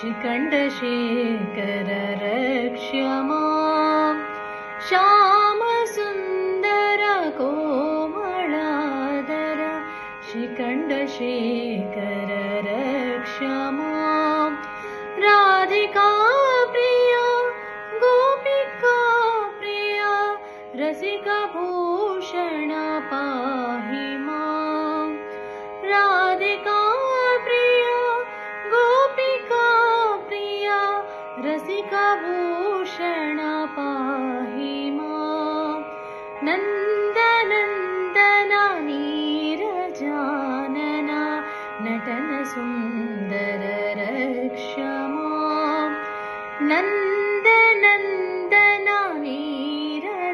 शिखण्डशेखर रक्ष्य मां श्यामसुन्दर कोमलाधर शिखण्डशेखर रक्ष्य मां राधिका प्रिया गोपिका प्रिया रसिकभूषण पाहि मां राधिका प्रिया गोपिका प्रिया रसिकभूषण पाहि मां नन्दनन्दन नीरजानन नटन सुन्दर रक्ष्य मां नन्दनन्दन नीरजानन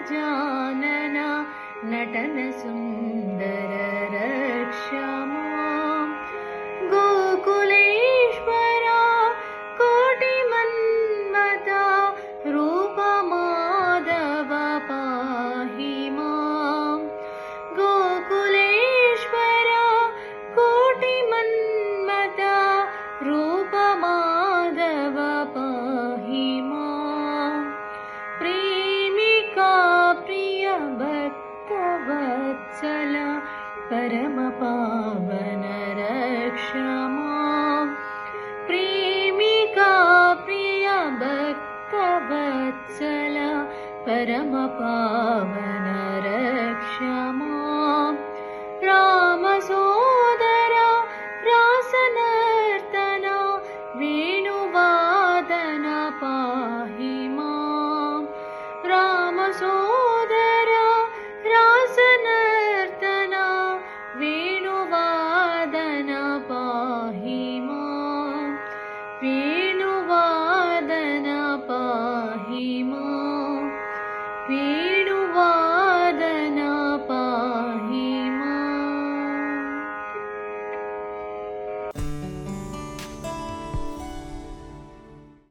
नटन सुन्दर रक्ष्य मां गोकुलेश्वरा कोटिमन्मथा रूप माधव पाहि मां गोकुलेश्वरा कोटिमन्मथा रूप माधव पाहि मां प्रेमिका प्रिय भक्तवत्सल परम पावन रक्ष्य मां प्रेमिका प्रिय भक्तवत्सल परम पावन रक्ष्य मां रामसोदर रासनर्तन वेणुवादन पाहि मां रामसोदर